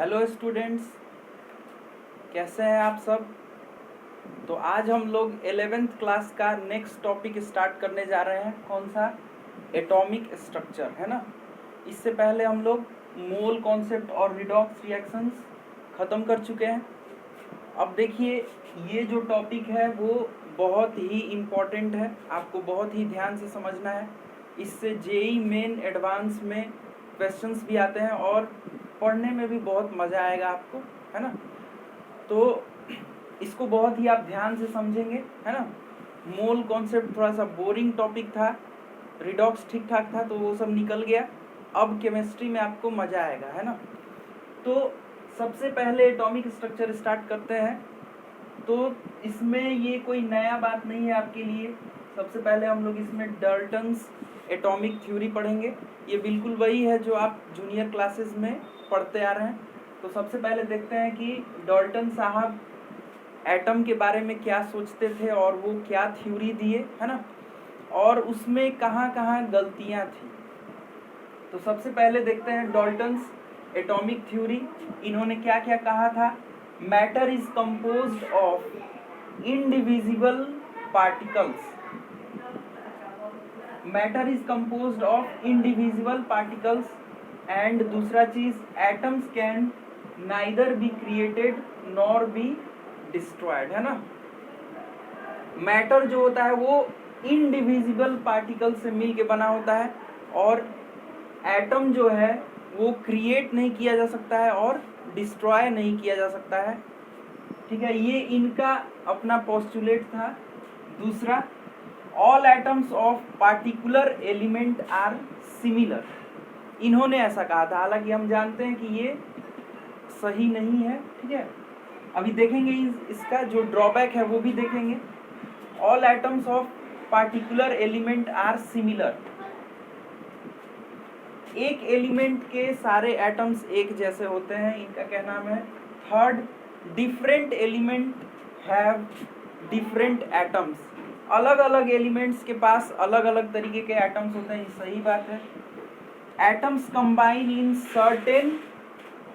Hello students, कैसे हैं आप सब। तो आज हम लोग 11th क्लास का नेक्स्ट टॉपिक स्टार्ट करने जा रहे हैं। कौन सा? एटॉमिक स्ट्रक्चर, है ना। इससे पहले हम लोग मोल कॉन्सेप्ट और रिडॉक्स रिएक्शंस ख़त्म कर चुके हैं। अब देखिए, ये जो टॉपिक है वो बहुत ही इम्पॉर्टेंट है, आपको बहुत ही ध्यान से समझना है। इससे जेई मेन एडवांस में क्वेश्चंस भी आते हैं और पढ़ने में भी बहुत मज़ा आएगा आपको, है ना। तो इसको बहुत ही आप ध्यान से समझेंगे, है ना। मोल कॉन्सेप्ट थोड़ा सा बोरिंग टॉपिक था, रिडॉक्स ठीक ठाक था, तो वो सब निकल गया। अब केमिस्ट्री में आपको मज़ा आएगा, है ना। तो सबसे पहले एटॉमिक स्ट्रक्चर स्टार्ट करते हैं। तो इसमें ये कोई नया बात नहीं है आपके लिए। सबसे पहले हम लोग इसमें डाल्टन्स एटॉमिक थ्योरी पढ़ेंगे। ये बिल्कुल वही है जो आप जूनियर क्लासेस में पढ़ते आ रहे हैं। तो सबसे पहले देखते हैं कि डाल्टन साहब एटम के बारे में क्या सोचते थे और वो क्या थ्योरी दिए, है ना, और उसमें कहाँ कहाँ गलतियाँ थी। तो सबसे पहले देखते हैं डाल्टन्स एटॉमिक थ्योरी। इन्होंने क्या क्या कहा था। Matter is composed of indivisible particles. Matter is composed of indivisible particles and दूसरा चीज, atoms can neither be created nor be destroyed, है ना। मैटर जो होता है वो इंडिविजिबल पार्टिकल से मिल के बना होता है और एटम जो है वो क्रिएट नहीं किया जा सकता है और डिस्ट्रॉय नहीं किया जा सकता है, ठीक है। ये इनका अपना पोस्टुलेट था। दूसरा, all atoms of particular element are similar. इन्होंने ऐसा कहा था, हालांकि हम जानते हैं कि ये सही नहीं है, ठीक है। अभी देखेंगे इसका जो ड्रॉबैक है वो भी देखेंगे। All atoms of particular element are similar. एक एलिमेंट के सारे एटम्स एक जैसे होते हैं, इनका क्या नाम है। Third, different element have different atoms. अलग अलग एलिमेंट्स के पास अलग अलग तरीके के एटम्स होते हैं, ये सही बात है। Atoms combine in certain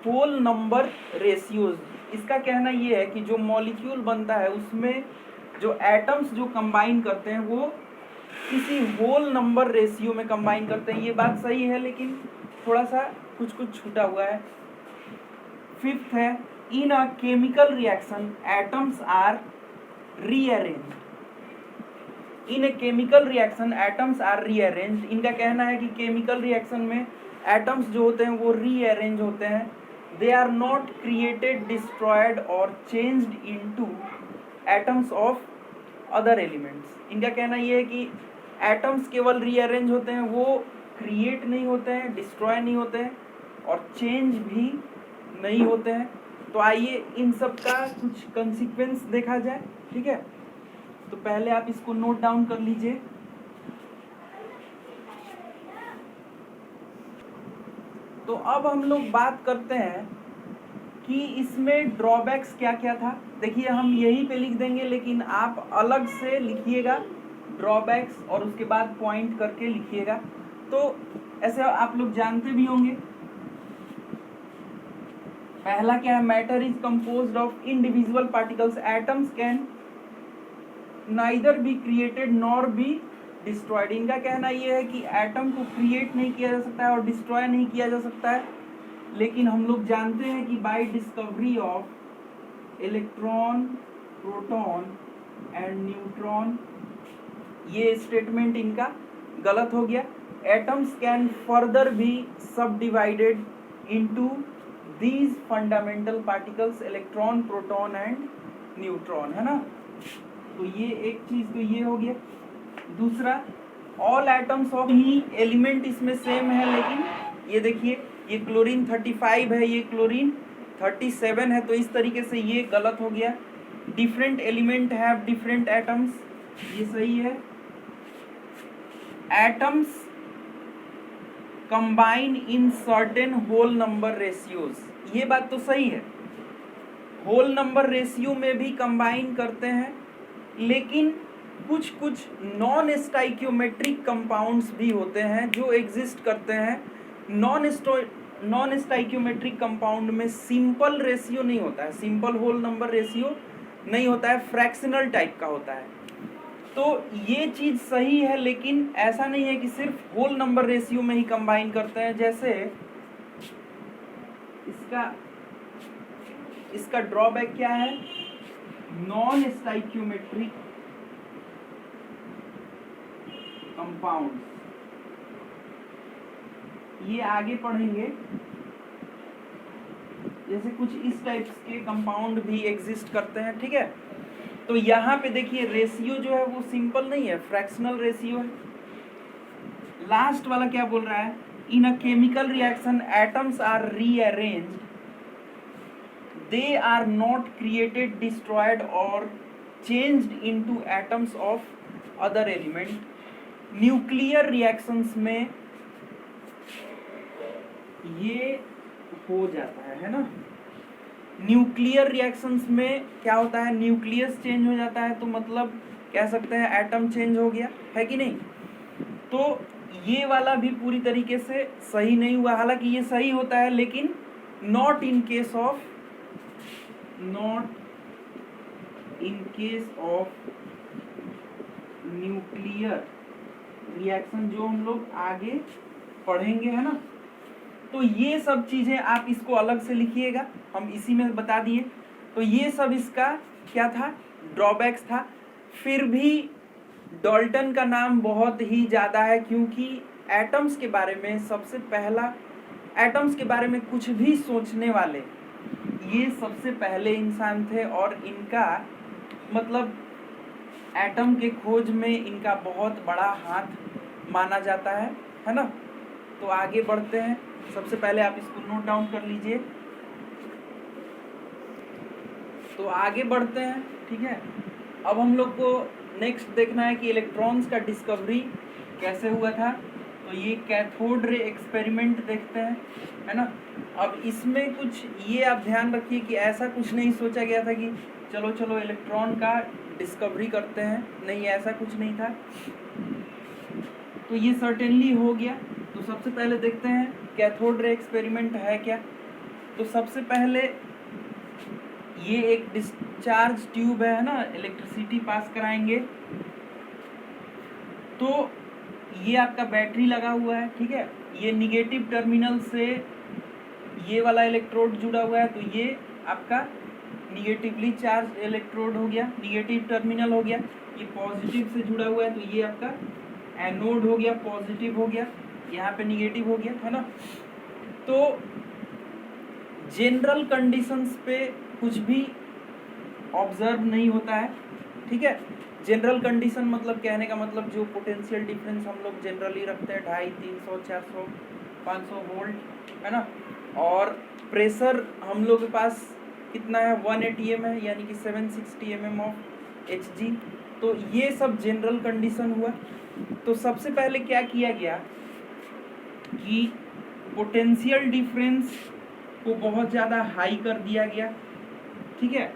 whole number ratios. इसका कहना ये है कि जो मॉलिक्यूल बनता है उसमें जो एटम्स जो कंबाइन करते हैं वो किसी होल नंबर रेशियो में कंबाइन करते हैं। ये बात सही है, लेकिन थोड़ा सा कुछ कुछ छूटा हुआ है। फिफ्थ है, in a chemical reaction atoms are rearranged. In a chemical reaction atoms are rearranged. इनका कहना है कि केमिकल रिएक्शन में एटम्स जो होते हैं वो रीअरेंज होते हैं। They are not created, destroyed और changed into atoms of other elements. इनका कहना ये है कि एटम्स केवल रीअरेंज होते हैं, वो क्रिएट नहीं होते हैं, डिस्ट्रॉय नहीं होते हैं और चेंज भी नहीं होते हैं। तो आइए इन सब का कुछ कंसिक्वेंस देखा जाए, ठीक है। तो पहले आप इसको नोट डाउन कर लीजिए। तो अब हम लोग बात करते हैं कि इसमें ड्रॉबैक्स क्या क्या था। देखिए, हम यहीं पे लिख देंगे, लेकिन आप अलग से लिखिएगा ड्रॉबैक्स और उसके बाद पॉइंट करके लिखिएगा। तो ऐसे आप लोग जानते भी होंगे। पहला क्या है, matter is composed of individual particles. Atoms can neither be created nor be destroyed. इनका कहना यह है कि एटम को क्रिएट नहीं किया जा सकता है और डिस्ट्रॉय नहीं किया जा सकता है। लेकिन हम लोग जानते हैं कि by discovery of electron, proton and neutron, ये स्टेटमेंट इनका गलत हो गया। Atoms can further be subdivided into these fundamental particles, electron, proton and neutron, है ना। तो ये एक चीज तो ये हो गया। दूसरा, all atoms of he element इसमें सेम है, लेकिन ये देखिए, ये क्लोरीन 35 है, ये क्लोरीन 37 है, तो इस तरीके से ये गलत हो गया। Different element have different atoms, ये सही है। Atoms combine in certain whole number ratios, ये बात तो सही है। होल नंबर रेशियो में भी कंबाइन करते हैं, लेकिन कुछ कुछ नॉन स्टाइक्योमेट्रिक कंपाउंड्स भी होते हैं जो एग्जिस्ट करते हैं। नॉन नॉन स्टाइक्योमेट्रिक कंपाउंड में सिंपल रेशियो नहीं होता है, सिंपल होल नंबर रेशियो नहीं होता है, फ्रैक्शनल टाइप का होता है। तो ये चीज सही है, लेकिन ऐसा नहीं है कि सिर्फ होल नंबर रेशियो में ही कंबाइन करते हैं। जैसे इसका ड्रॉबैक क्या है, नॉन स्टाइक्योमेट्रिक कंपाउंड, ये आगे पढ़ेंगे। जैसे कुछ इस टाइप के कंपाउंड भी एग्जिस्ट करते हैं, ठीक है। तो यहाँ पे देखिए रेशियो जो है वो सिंपल नहीं है, फ्रैक्शनल रेशियो है। लास्ट वाला क्या बोल रहा है, in a chemical reaction atoms are rearranged, they are not created, destroyed or changed into atoms of other element। Nuclear reactions में ये हो जाता है ना। न्यूक्लियर रिएक्शंस में क्या होता है, न्यूक्लियस चेंज हो जाता है, तो मतलब कह सकते हैं एटम चेंज हो गया, है कि नहीं। तो ये वाला भी पूरी तरीके से सही नहीं हुआ, हालांकि ये सही होता है, लेकिन not in case of nuclear reaction, जो हम लोग आगे पढ़ेंगे, है ना। तो ये सब चीजें आप इसको अलग से लिखिएगा, हम इसी में बता दिए। तो ये सब इसका क्या था, ड्रॉबैक्स था। फिर भी डाल्टन का नाम बहुत ही ज़्यादा है, क्योंकि एटम्स के बारे में सबसे पहला, एटम्स के बारे में कुछ भी सोचने वाले ये सबसे पहले इंसान थे, और इनका मतलब एटम के खोज में इनका बहुत बड़ा हाथ माना जाता है ना। तो आगे बढ़ते हैं, सबसे पहले आप इसको नोट डाउन कर लीजिए। तो आगे बढ़ते हैं, ठीक है। अब हम लोग को नेक्स्ट देखना है कि इलेक्ट्रॉन्स का डिस्कवरी कैसे हुआ था। तो ये कैथोड रे एक्सपेरिमेंट देखते हैं, है ना। अब इसमें कुछ ये आप ध्यान रखिए कि ऐसा कुछ नहीं सोचा गया था कि चलो चलो इलेक्ट्रॉन का डिस्कवरी करते हैं, नहीं, ऐसा कुछ नहीं था। तो ये सर्टेनली हो गया। तो सबसे पहले देखते हैं कैथोड रे एक्सपेरिमेंट है क्या। तो सबसे पहले ये एक डिस्चार्ज ट्यूब है ना, इलेक्ट्रिसिटी पास कराएंगे। तो ये आपका बैटरी लगा हुआ है, ठीक है। ये निगेटिव टर्मिनल से ये वाला इलेक्ट्रोड जुड़ा हुआ है, तो ये आपका निगेटिवली चार्ज इलेक्ट्रोड हो गया, निगेटिव टर्मिनल हो गया। ये पॉजिटिव से जुड़ा हुआ है, तो ये आपका एनोड हो गया, पॉजिटिव हो गया, यहाँ पे निगेटिव हो गया, है ना। तो जनरल कंडीशंस पे कुछ भी ऑब्जर्व नहीं होता है, ठीक है। जनरल कंडीशन मतलब कहने का मतलब जो पोटेंशियल डिफरेंस हम लोग जनरली रखते हैं 250, 300, 400, 500 वोल्ट, है ना। और प्रेशर हम लोग के पास कितना है, 180 mm है, यानी कि 760 mm ऑफ Hg। तो ये सब जनरल कंडीशन हुआ। तो सबसे पहले क्या किया गया कि पोटेंशियल डिफरेंस को बहुत ज़्यादा हाई कर दिया गया, ठीक है।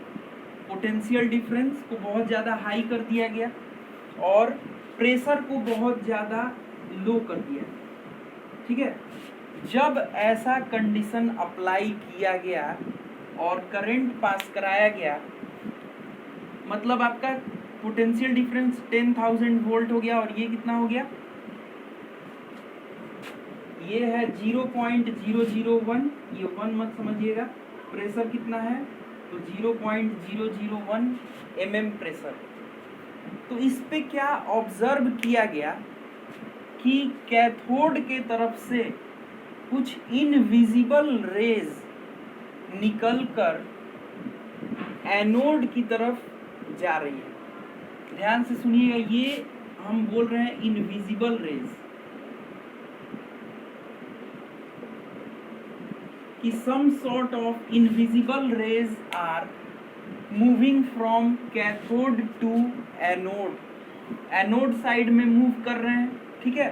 पोटेंशियल डिफरेंस को बहुत ज़्यादा हाई कर दिया गया और प्रेशर को बहुत ज़्यादा लो कर दिया, ठीक है। जब ऐसा कंडीशन अप्लाई किया गया और करंट पास कराया गया, मतलब आपका पोटेंशियल डिफरेंस 10,000 वोल्ट हो गया, और ये कितना हो गया, ये है 0.001, ये 1 मत समझिएगा। प्रेशर कितना है, तो 0.001 mm प्रेशर। तो इस पे क्या ऑब्जर्व किया गया कि कैथोड के तरफ से कुछ इनविजिबल रेज निकलकर एनोड की तरफ जा रही है। ध्यान से सुनिएगा, ये हम बोल रहे हैं इनविजिबल रेज, कि some sort of invisible rays are moving from cathode to anode, anode side में मूव कर रहे हैं, ठीक है,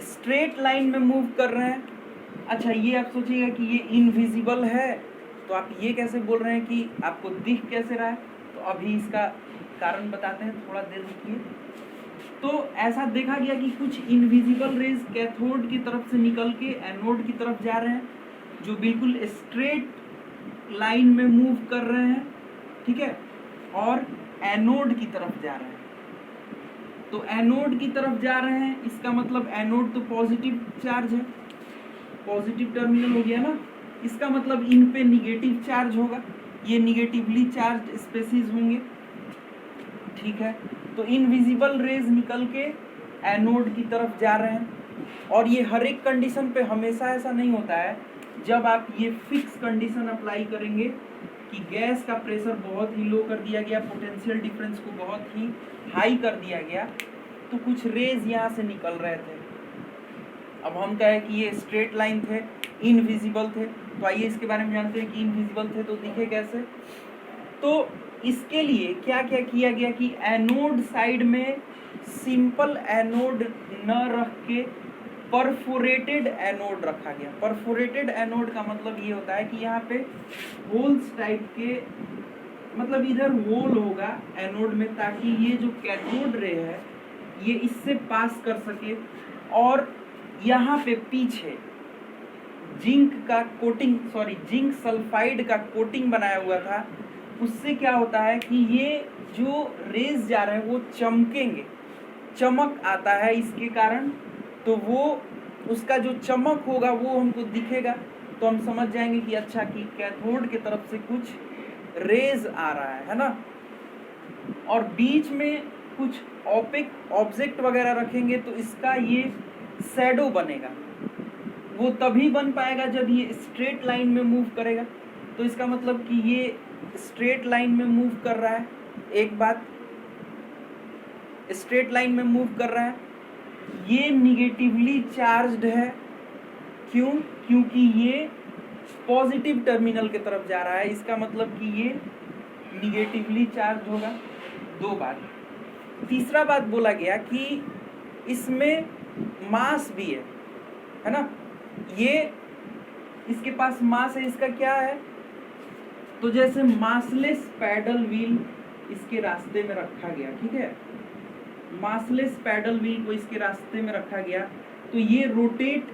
स्ट्रेट लाइन में मूव कर रहे हैं। अच्छा, ये आप सोचिएगा कि ये इनविजिबल है, तो आप ये कैसे बोल रहे हैं कि आपको दिख कैसे रहा है। तो अभी इसका कारण बताते हैं, थोड़ा देर रुकिए। तो ऐसा देखा गया कि कुछ इनविजिबल रेज कैथोड की तरफ से निकल के एनोड की तरफ जा रहे हैं, जो बिल्कुल स्ट्रेट लाइन में मूव कर रहे हैं, ठीक है, और एनोड की तरफ जा रहे हैं। तो एनोड की तरफ जा रहे हैं, इसका मतलब एनोड तो पॉजिटिव चार्ज है, पॉजिटिव टर्मिनल हो गया ना, इसका मतलब इन पे निगेटिव चार्ज होगा, ये निगेटिवली चार्ज स्पेसीज होंगे, ठीक है। तो इनविजिबल रेज निकल के एनोड की तरफ जा रहे हैं, और ये हर एक कंडीशन पे हमेशा ऐसा नहीं होता है। जब आप ये फिक्स कंडीशन अप्लाई करेंगे कि गैस का प्रेशर बहुत ही लो कर दिया गया, पोटेंशियल डिफरेंस को बहुत ही हाई कर दिया गया, तो कुछ रेज यहाँ से निकल रहे थे। अब हम कहें कि ये स्ट्रेट लाइन थे, इनविजिबल थे, तो आइए इसके बारे में जानते हैं कि इनविजिबल थे तो दिखे कैसे। तो इसके लिए क्या क्या किया गया कि एनोड साइड में सिंपल एनोड न रख के परफोरेटेड एनोड रखा गया। परफोरेटेड एनोड का मतलब ये होता है कि यहाँ पे होल्स टाइप के, मतलब इधर होल होगा एनोड में, ताकि ये जो कैथोड रे है ये इससे पास कर सके। और यहाँ पे पीछे जिंक का कोटिंग, सॉरी जिंक सल्फाइड का कोटिंग बनाया हुआ था। उससे क्या होता है कि ये जो रेज जा रहे हैं वो चमकेंगे, चमक आता है इसके कारण, तो वो उसका जो चमक होगा वो हमको दिखेगा, तो हम समझ जाएंगे कि अच्छा कि कैथोड की तरफ से कुछ रेज आ रहा है ना। और बीच में कुछ ऑपिक ऑब्जेक्ट वगैरह रखेंगे तो इसका ये शैडो बनेगा, वो तभी बन पाएगा जब ये स्ट्रेट लाइन में मूव करेगा। तो इसका मतलब कि ये स्ट्रेट लाइन में मूव कर रहा है, एक बात स्ट्रेट लाइन में मूव कर रहा है, ये निगेटिवली चार्ज्ड है। क्यों? क्योंकि ये पॉजिटिव टर्मिनल की तरफ जा रहा है, इसका मतलब कि ये निगेटिवली चार्ज होगा। दो बात। तीसरा बात बोला गया कि इसमें मास भी है ना, ये इसके पास मास है, इसका क्या है, तो जैसे मासलेस पैडल व्हील इसके रास्ते में रखा गया, ठीक है, मासलेस पैडल व्हील को इसके रास्ते में रखा गया, तो ये रोटेट,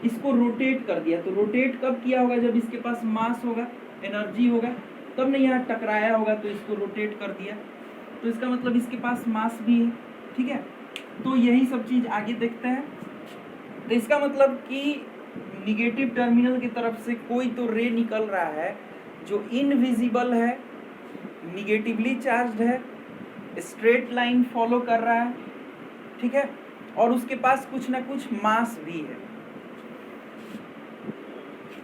इसको रोटेट कर दिया। तो रोटेट कब किया होगा? जब इसके पास मास होगा, एनर्जी होगा, तब नहीं यहाँ टकराया होगा, तो इसको रोटेट कर दिया। तो इसका मतलब इसके पास मास भी है, ठीक है। तो यही सब चीज आगे देखते हैं। तो इसका मतलब कि निगेटिव टर्मिनल की तरफ से कोई तो रे निकल रहा है जो इनविजिबल है, निगेटिवली चार्ज्ड है, स्ट्रेट लाइन फॉलो कर रहा है, ठीक है, और उसके पास कुछ ना कुछ मास भी है।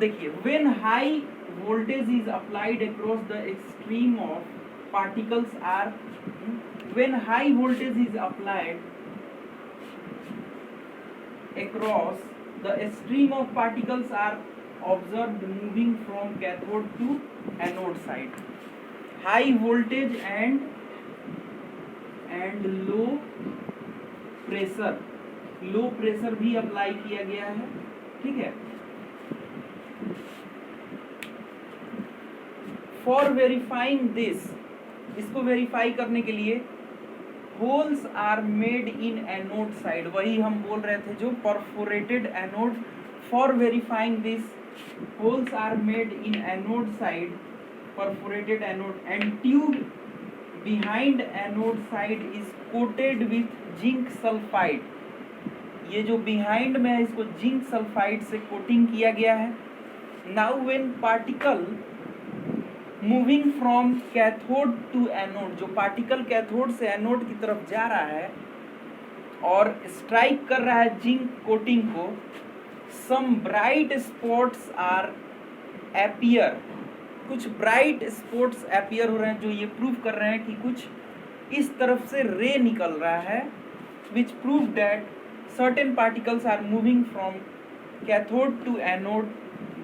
देखिए, when high voltage is applied across the extreme of particles are, when high voltage is applied across the stream of particles are observed moving from cathode to anode side. High voltage and low pressure भी apply किया गया है, ठीक है। For verifying this, इसको verify करने के लिए holes are made in anode side, वही हम बोल रहे थे जो perforated anode. For verifying this, holes are made in anode side, perforated anode, and tube behind anode side is coated with zinc sulphide. ये जो बिहाइंड में है इसको जिंक सल्फाइड से कोटिंग किया गया है। Now when particle moving from cathode to anode, जो पार्टिकल कैथोड से एनोड की तरफ जा रहा है और स्ट्राइक कर रहा है जिंक कोटिंग को, सम ब्राइट स्पॉट्स आर अपीयर, कुछ ब्राइट स्पॉट्स अपीयर हो रहे हैं जो ये प्रूव कर रहे हैं कि कुछ इस तरफ से रे निकल रहा है, which prove that certain particles are moving from cathode to anode,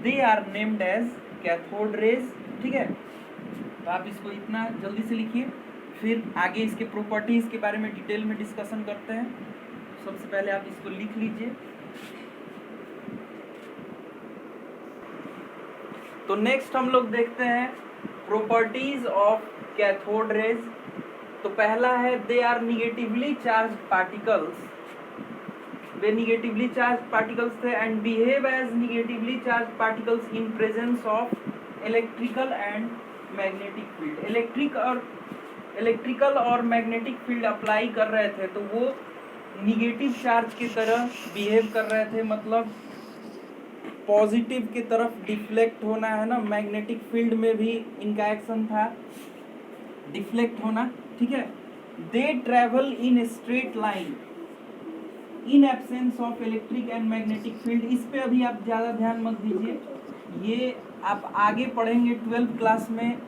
they are named as cathode rays, ठीक है। तो आप इसको इतना जल्दी से लिखिए, फिर आगे इसके प्रॉपर्टीज के बारे में डिटेल में डिस्कशन करते हैं। सबसे पहले आप इसको लिख लीजिए। तो नेक्स्ट हम लोग देखते हैं प्रॉपर्टीज ऑफ कैथोड रेज। तो पहला है they are negatively charge particles, वे निगेटिवली चार्ज पार्टिकल्स थे and behave as negatively charge particles in presence of electrical and magnetic field. Electrical और मैग्नेटिक फील्ड अप्लाई कर रहे थे तो वो निगेटिव चार्ज की तरह बिहेव कर रहे थे, मतलब पॉजिटिव की तरफ डिफ्लेक्ट होना है ना, मैग्नेटिक फील्ड में भी इनका एक्शन था डिफ्लेक्ट होना, ठीक है। They travel in straight line in absence of electric and magnetic field. इस पे अभी आप ज़्यादा ध्यान मत दीजिए, ये आप आगे पढ़ेंगे 12th क्लास में,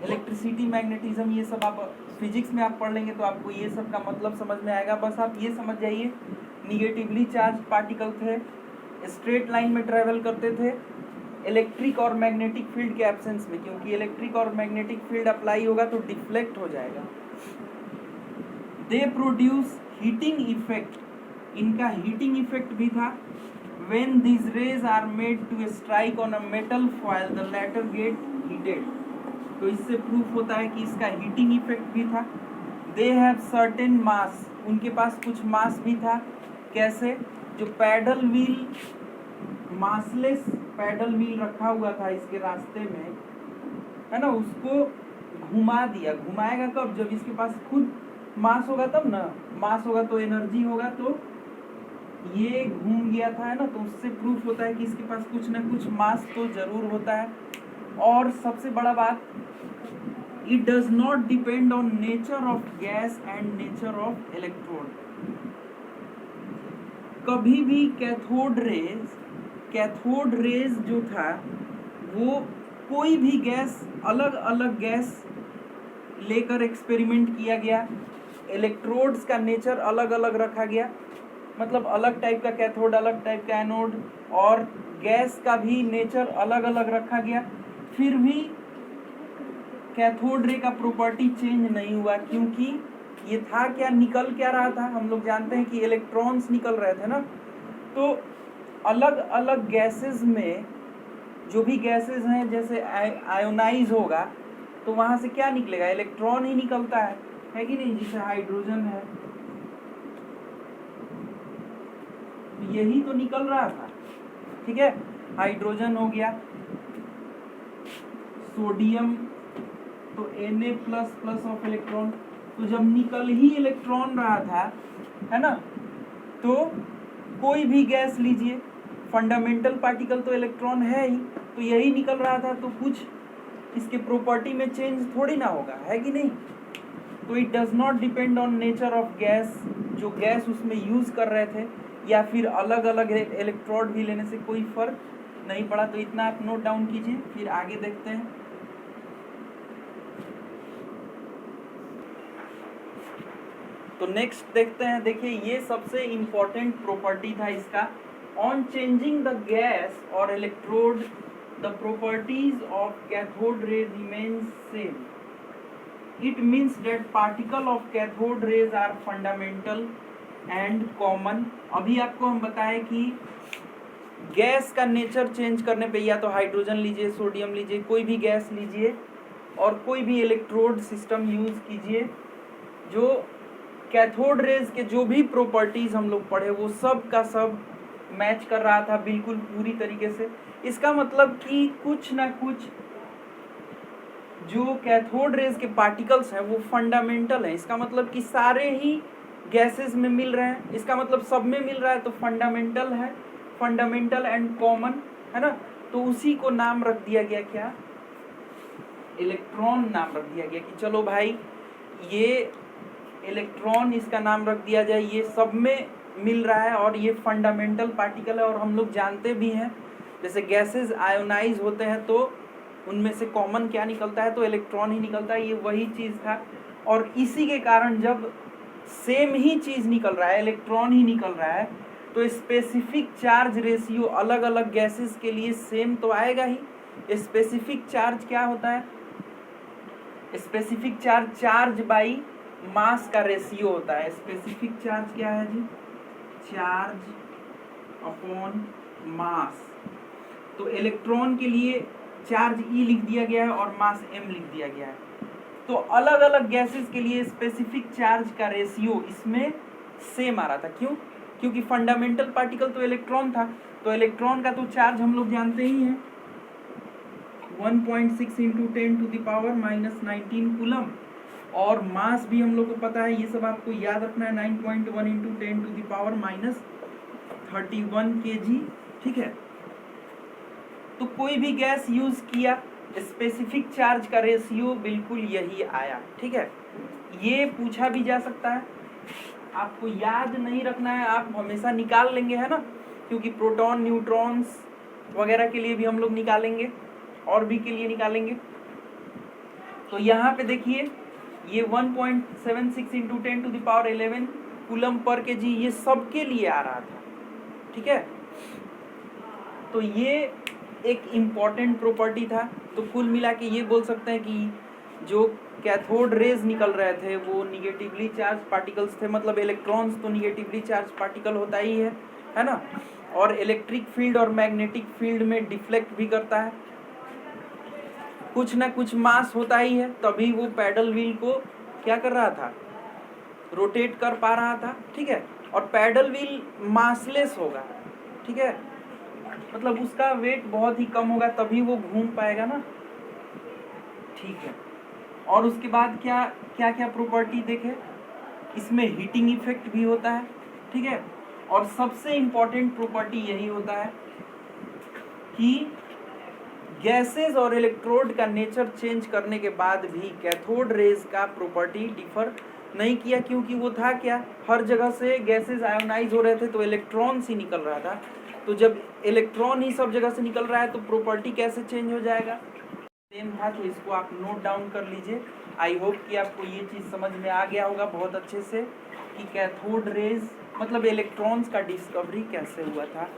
इलेक्ट्रिसिटी मैग्नेटिज्म ये सब आप फिजिक्स में आप पढ़ लेंगे तो आपको ये सब का मतलब समझ में आएगा। बस आप ये समझ जाइए निगेटिवली चार्ज पार्टिकल थे, स्ट्रेट लाइन में ट्रेवल करते थे इलेक्ट्रिक और मैग्नेटिक फील्ड के एब्सेंस में, क्योंकि इलेक्ट्रिक और मैग्नेटिक फील्ड अप्लाई होगा तो डिफ्लेक्ट हो जाएगा। दे प्रोड्यूस हीटिंग इफेक्ट, इनका हीटिंग इफेक्ट भी था। when these rays are made to strike on a metal foil the latter get heated, तो इससे प्रूफ होता है कि इसका हीटिंग इफेक्ट भी था। they have certain mass, उनके पास कुछ मास भी था। कैसे? जो paddle wheel, massless paddle wheel रखा हुआ था इसके रास्ते में, है ना, उसको घुमा दिया। घुमाएगा कब? जब इसके पास खुद मास होगा तब ना, मास होगा तो एनर्जी होगा, तो ये घूम गया था, है ना, तो उससे प्रूफ होता है कि इसके पास कुछ ना कुछ मास तो जरूर होता है। और सबसे बड़ा बात, it does not depend on nature of gas and nature of electrode. कभी भी कैथोड रेज जो था वो कोई भी गैस, अलग अलग गैस लेकर एक्सपेरिमेंट किया गया, इलेक्ट्रोड्स का नेचर अलग अलग रखा गया, मतलब अलग टाइप का कैथोड, अलग टाइप का एनोड, और गैस का भी नेचर अलग अलग रखा गया, फिर भी कैथोड रे का प्रॉपर्टी चेंज नहीं हुआ। क्योंकि ये था क्या, निकल क्या रहा था, हम लोग जानते हैं कि इलेक्ट्रॉन्स निकल रहे थे ना, तो अलग अलग गैसेस में जो भी गैसेस हैं, जैसे आयोनाइज होगा तो वहाँ से क्या निकलेगा, इलेक्ट्रॉन ही निकलता है कि नहीं। जैसे हाइड्रोजन है, यही तो निकल रहा था, ठीक है, हाइड्रोजन हो गया, सोडियम तो Na++ ऑफ इलेक्ट्रॉन, तो जब निकल ही इलेक्ट्रॉन रहा था, है ना, तो कोई भी गैस लीजिए, फंडामेंटल पार्टिकल तो इलेक्ट्रॉन है ही, तो यही निकल रहा था, तो कुछ इसके प्रॉपर्टी में चेंज थोड़ी ना होगा, है कि नहीं। तो it does not depend on nature of gas, जो गैस उसमें यूज कर रहे थे, या फिर अलग अलग इलेक्ट्रोड भी लेने से कोई फर्क नहीं पड़ा। तो इतना आप नोट डाउन कीजिए, फिर आगे देखते हैं। तो नेक्स्ट देखते हैं, देखिए ये सबसे इंपॉर्टेंट प्रॉपर्टी था इसका। ऑन चेंजिंग द गैस और electrode the properties of cathode ray remain same. It means that particle of cathode rays are fundamental and common. अभी आपको हम बताएं कि गैस का नेचर चेंज करने पे, या तो हाइड्रोजन लीजिए, सोडियम लीजिए, कोई भी गैस लीजिए और कोई भी इलेक्ट्रोड सिस्टम यूज कीजिए, जो कैथोड रेज के जो भी प्रॉपर्टीज हम लोग पढ़े वो सब का सब मैच कर रहा था बिल्कुल पूरी तरीके से। इसका मतलब कि कुछ ना कुछ जो कैथोड रेज के पार्टिकल्स हैं वो फंडामेंटल हैं। इसका मतलब कि सारे ही गैसेस में मिल रहे हैं, इसका मतलब सब में मिल रहा है, तो फंडामेंटल है, फंडामेंटल एंड कॉमन, है ना। तो उसी को नाम रख दिया गया, क्या, इलेक्ट्रॉन नाम रख दिया गया, कि चलो भाई ये इलेक्ट्रॉन, इसका नाम रख दिया जाए, ये सब में मिल रहा है और ये फंडामेंटल पार्टिकल है। और हम लोग जानते भी हैं जैसे गैसेस आयोनाइज होते हैं तो उनमें से कॉमन क्या निकलता है, तो इलेक्ट्रॉन ही निकलता है, ये वही चीज़ था। और इसी के कारण जब सेम ही चीज़ निकल रहा है, इलेक्ट्रॉन ही निकल रहा है, तो स्पेसिफिक चार्ज रेशियो अलग अलग गैसेस के लिए सेम तो आएगा ही। स्पेसिफिक चार्ज क्या होता है, specific charge charge by mass का रेशियो होता है। स्पेसिफिक चार्ज क्या है जी, चार्ज अपॉन मास। तो इलेक्ट्रॉन के लिए चार्ज E लिख दिया गया है और मास m लिख दिया गया है। तो अलग अलग गैसेस के लिए स्पेसिफिक चार्ज का रेशियो इसमें सेम आ रहा था। क्यों? क्योंकि फंडामेंटल पार्टिकल तो इलेक्ट्रॉन था, तो इलेक्ट्रॉन का तो चार्ज हम लोग जानते ही हैं 1.6 इंटू 10⁻⁻19 कूलम, और मास भी हम लोग को पता है, ये सब आपको याद रखना है, 9.1 इंटू 10⁻31 kg। ठीक है, तो कोई भी गैस यूज किया स्पेसिफिक चार्ज का रेशियो बिल्कुल यही आया। ठीक है, ये पूछा भी जा सकता है, आपको याद नहीं रखना है, आप हमेशा निकाल लेंगे, है ना, क्योंकि प्रोटॉन न्यूट्रॉन्स वगैरह के लिए भी हम लोग निकालेंगे और भी के लिए निकालेंगे। तो यहाँ पे देखिए ये 1.76 इंटू 10⁻11 कूलम पर केजी ये सबके लिए आ रहा था। ठीक है, तो ये एक इम्पॉर्टेंट प्रॉपर्टी था। तो कुल मिला के ये बोल सकते हैं कि जो कैथोड रेज निकल रहे थे वो निगेटिवली चार्ज पार्टिकल्स थे, मतलब इलेक्ट्रॉन्स तो निगेटिवली चार्ज पार्टिकल होता ही है ना, और इलेक्ट्रिक फील्ड और मैग्नेटिक फील्ड में डिफ्लेक्ट भी करता है, कुछ ना कुछ मास होता ही है, तभी वो पैडल व्हील को क्या कर रहा था, रोटेट कर पा रहा था। ठीक है, और पैडल व्हील मासलेस होगा। ठीक है, मतलब उसका वेट बहुत ही कम होगा, तभी वो घूम पाएगा ना। ठीक है, और उसके बाद क्या क्या क्या प्रॉपर्टी देखे, इसमें हीटिंग इफेक्ट भी होता है। ठीक है, और सबसे इम्पोर्टेंट प्रॉपर्टी यही होता है कि गैसेस और इलेक्ट्रोड का नेचर चेंज करने के बाद भी कैथोड रेज का प्रॉपर्टी डिफर नहीं किया, क्योंकि वो था क्या, हर जगह से गैसेस आयोनाइज हो रहे थे तो इलेक्ट्रॉन ही निकल रहा था। तो जब इलेक्ट्रॉन ही सब जगह से निकल रहा है तो प्रॉपर्टी कैसे चेंज हो जाएगा, सेम था। तो इसको आप नोट डाउन कर लीजिए। आई होप कि आपको ये चीज़ समझ में आ गया होगा बहुत अच्छे से कि कैथोड रेज मतलब इलेक्ट्रॉन्स का डिस्कवरी कैसे हुआ था।